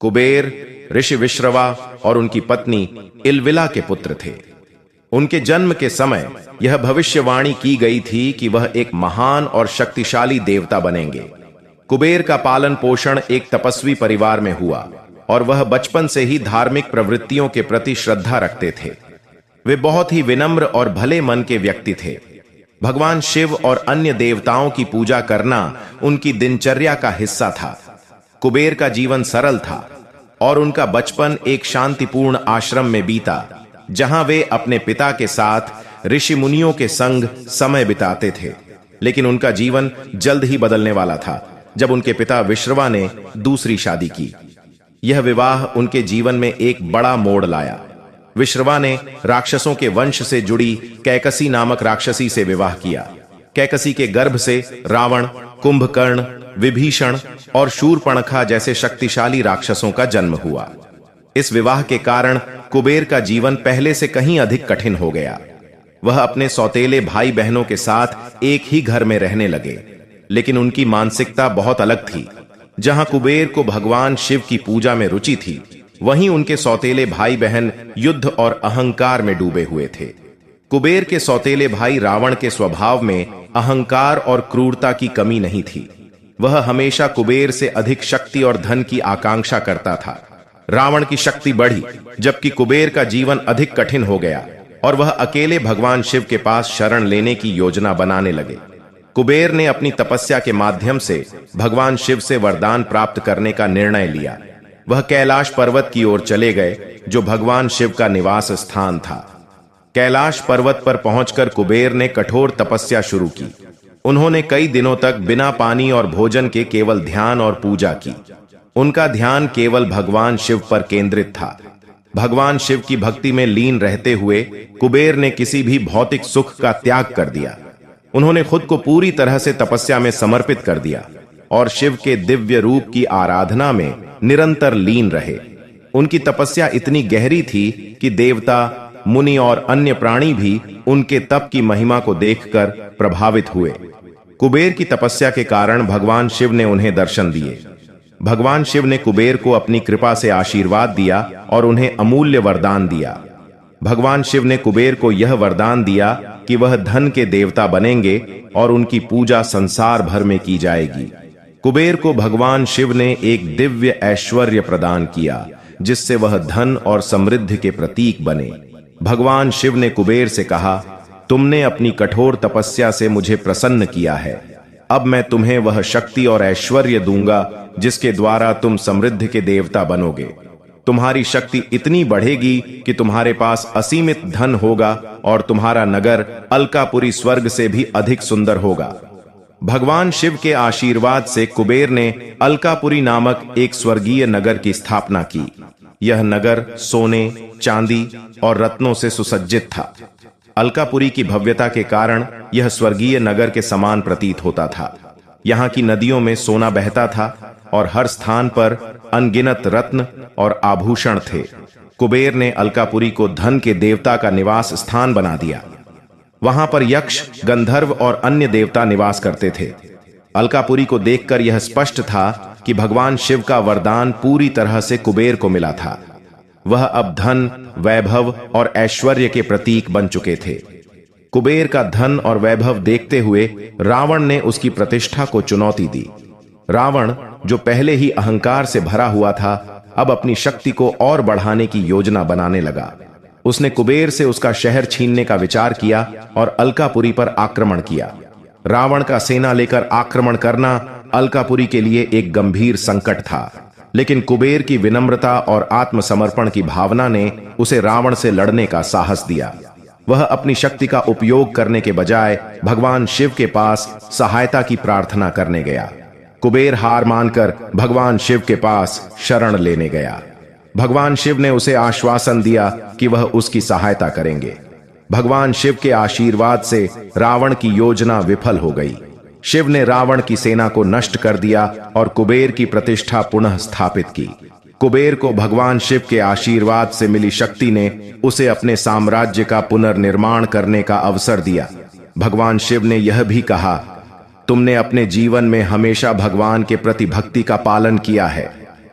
कुबेर ऋषि विश्रवा और उनकी पत्नी इलविला के पुत्र थे। उनके जन्म के समय यह भविष्यवाणी की गई थी कि वह एक महान और शक्तिशाली देवता बनेंगे। कुबेर का पालन पोषण एक तपस्वी परिवार में हुआ और वह बचपन से ही धार्मिक प्रवृत्तियों के प्रति श्रद्धा रखते थे। वे बहुत ही विनम्र और भले मन के व्यक्ति थे। भगवान शिव और अन्य देवताओं की पूजा करना उनकी दिनचर्या का हिस्सा था। कुबेर का जीवन सरल था और उनका बचपन एक शांतिपूर्ण आश्रम में बीता, जहां वे अपने पिता के साथ ऋषि मुनियों के संग समय बिताते थे। लेकिन उनका जीवन जल्द ही बदलने वाला था जब उनके पिता विश्रवा ने दूसरी शादी की। यह विवाह उनके जीवन में एक बड़ा मोड़ लाया। विश्रवा ने राक्षसों के वंश से जुड़ी कैकसी नामक राक्षसी से विवाह किया। कैकसी के गर्भ से रावण, कुंभकर्ण, विभीषण और शूर्पणखा जैसे शक्तिशाली राक्षसों का जन्म हुआ। इस विवाह के कारण कुबेर का जीवन पहले से कहीं अधिक कठिन हो गया। वह अपने सौतेले भाई बहनों के साथ एक ही घर में रहने लगे, लेकिन उनकी मानसिकता बहुत अलग थी। जहां कुबेर को भगवान शिव की पूजा में रुचि थी, वहीं उनके सौतेले भाई बहन युद्ध और अहंकार में डूबे हुए थे। कुबेर के सौतेले भाई रावण के स्वभाव में अहंकार और क्रूरता की कमी नहीं थी। वह हमेशा कुबेर से अधिक शक्ति और धन की आकांक्षा करता था। रावण की शक्ति बढ़ी, जबकि कुबेर का जीवन अधिक कठिन हो गया और वह अकेले भगवान शिव के पास शरण लेने की योजना बनाने लगे। कुबेर ने अपनी तपस्या के माध्यम से भगवान शिव से वरदान प्राप्त करने का निर्णय लिया। वह कैलाश पर्वत की ओर चले गए, जो भगवान शिव का निवास स्थान था। कैलाश पर्वत पर पहुंचकर कुबेर ने कठोर तपस्या शुरू की। उन्होंने कई दिनों तक बिना पानी और भोजन के केवल ध्यान और पूजा की। उनका ध्यान केवल भगवान शिव पर केंद्रित था। भगवान शिव की भक्ति में लीन रहते हुए कुबेर ने किसी भी भौतिक सुख का त्याग कर दिया। उन्होंने खुद को पूरी तरह से तपस्या में समर्पित कर दिया और शिव के दिव्य रूप की आराधना में निरंतर लीन रहे। उनकी तपस्या इतनी गहरी थी कि देवता, मुनि और अन्य प्राणी भी उनके तप की महिमा को देखकर प्रभावित हुए। कुबेर की तपस्या के कारण भगवान शिव ने उन्हें दर्शन दिए। भगवान शिव ने कुबेर को अपनी कृपा से आशीर्वाद दिया और उन्हें अमूल्य वरदान दिया। भगवान शिव ने कुबेर को यह वरदान दिया कि वह धन के देवता बनेंगे और उनकी पूजा संसार भर में की जाएगी। कुबेर को भगवान शिव ने एक दिव्य ऐश्वर्य प्रदान किया, जिससे वह धन और समृद्धि के प्रतीक बने। भगवान शिव ने कुबेर से कहा, तुमने अपनी कठोर तपस्या से मुझे प्रसन्न किया है। अब मैं तुम्हें वह शक्ति और ऐश्वर्य दूंगा जिसके द्वारा तुम समृद्धि के देवता बनोगे। तुम्हारी शक्ति इतनी बढ़ेगी कि तुम्हारे पास असीमित धन होगा और तुम्हारा नगर अलकापुरी स्वर्ग से भी अधिक सुंदर होगा। भगवान शिव के आशीर्वाद से कुबेर ने अलकापुरी नामक एक स्वर्गीय नगर की स्थापना की। यह नगर सोने, चांदी और रत्नों से सुसज्जित था। अलकापुरी की भव्यता के कारण यह स्वर्गीय नगर के समान प्रतीत होता था। यहाँ की नदियों में सोना बहता था और हर स्थान पर अनगिनत रत्न और आभूषण थे। कुबेर ने अलकापुरी को धन के देवता का निवास स्थान बना दिया। वहां पर यक्ष, गंधर्व और अन्य देवता निवास करते थे। अलकापुरी को देखकर यह स्पष्ट था कि भगवान शिव का वरदान पूरी तरह से कुबेर को मिला था। वह अब धन, वैभव और ऐश्वर्य के प्रतीक बन चुके थे। कुबेर का धन और वैभव देखते हुए रावण ने उसकी प्रतिष्ठा को चुनौती दी। रावण, जो पहले ही अहंकार से भरा हुआ था, अब अपनी शक्ति को और बढ़ाने की योजना बनाने लगा। उसने कुबेर से उसका शहर छीनने का विचार किया और अलकापुरी पर आक्रमण किया। रावण का सेना लेकर आक्रमण करना अलकापुरी के लिए एक गंभीर संकट था, लेकिन कुबेर की विनम्रता और आत्मसमर्पण की भावना ने उसे रावण से लड़ने का साहस दिया। वह अपनी शक्ति का उपयोग करने के बजाय भगवान शिव के पास सहायता की प्रार्थना करने गया। कुबेर हार मानकर भगवान शिव के पास शरण लेने गया। भगवान शिव ने उसे आश्वासन दिया कि वह उसकी सहायता करेंगे। भगवान शिव के आशीर्वाद से रावण की योजना विफल हो गई। शिव ने रावण की सेना को नष्ट कर दिया और कुबेर की प्रतिष्ठा पुनः स्थापित की। कुबेर को भगवान शिव के आशीर्वाद से मिली शक्ति ने उसे अपने साम्राज्य का पुनर्निर्माण करने का अवसर दिया। भगवान शिव ने यह भी कहा, तुमने अपने जीवन में हमेशा भगवान के प्रति भक्ति का पालन किया है।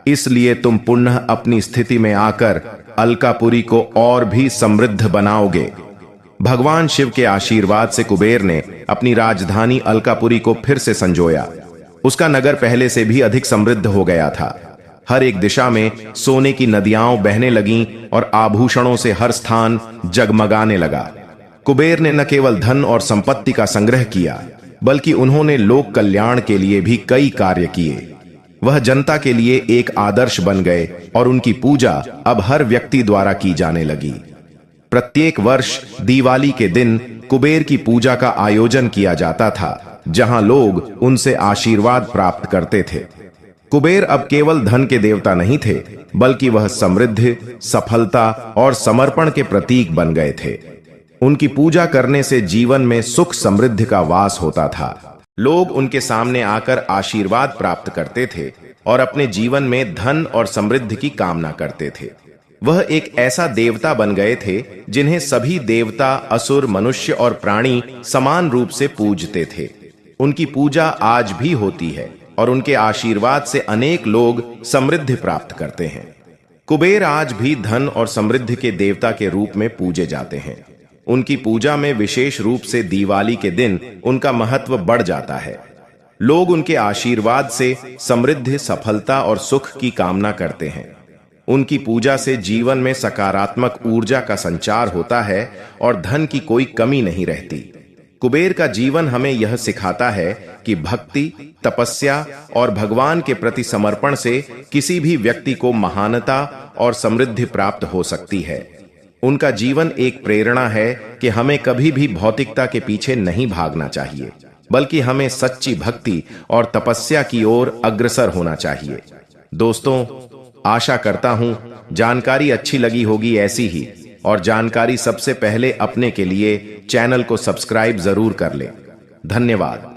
इसलिए तुम पुनः अपनी स्थिति में आकर अलकापुरी को और भी समृद्ध बनाओगे। भगवान शिव के आशीर्वाद से कुबेर ने अपनी राजधानी अलकापुरी को फिर से संजोया। उसका नगर पहले से भी अधिक समृद्ध हो गया था। हर एक दिशा में सोने की नदियां बहने लगीं और आभूषणों से हर स्थान जगमगाने लगा। कुबेर ने न केवल धन और संपत्ति का संग्रह किया, बल्कि उन्होंने लोक कल्याण के लिए भी कई कार्य किए। वह जनता के लिए एक आदर्श बन गए और उनकी पूजा अब हर व्यक्ति द्वारा की जाने लगी। प्रत्येक वर्ष दिवाली के दिन कुबेर की पूजा का आयोजन किया जाता था, जहां लोग उनसे आशीर्वाद प्राप्त करते थे। कुबेर अब केवल धन के देवता नहीं थे, बल्कि वह समृद्धि, सफलता और समर्पण के प्रतीक बन गए थे। उनकी पूजा करने से जीवन में सुख समृद्धि का वास होता था। लोग उनके सामने आकर आशीर्वाद प्राप्त करते थे और अपने जीवन में धन और समृद्धि की कामना करते थे। वह एक ऐसा देवता बन गए थे जिन्हें सभी देवता, असुर, मनुष्य और प्राणी समान रूप से पूजते थे। उनकी पूजा आज भी होती है और उनके आशीर्वाद से अनेक लोग समृद्धि प्राप्त करते हैं। कुबेर आज भी धन और समृद्धि के देवता के रूप में पूजे जाते हैं। उनकी पूजा में विशेष रूप से दिवाली के दिन उनका महत्व बढ़ जाता है। लोग उनके आशीर्वाद से समृद्धि, सफलता और सुख की कामना करते हैं। उनकी पूजा से जीवन में सकारात्मक ऊर्जा का संचार होता है और धन की कोई कमी नहीं रहती। कुबेर का जीवन हमें यह सिखाता है कि भक्ति, तपस्या और भगवान के प्रति समर्पण से किसी भी व्यक्ति को महानता और समृद्धि प्राप्त हो सकती है। उनका जीवन एक प्रेरणा है कि हमें कभी भी भौतिकता के पीछे नहीं भागना चाहिए, बल्कि हमें सच्ची भक्ति और तपस्या की ओर अग्रसर होना चाहिए। दोस्तों, आशा करता हूं जानकारी अच्छी लगी होगी ऐसी ही, और जानकारी सबसे पहले अपने के लिए चैनल को सब्सक्राइब जरूर कर लें। धन्यवाद।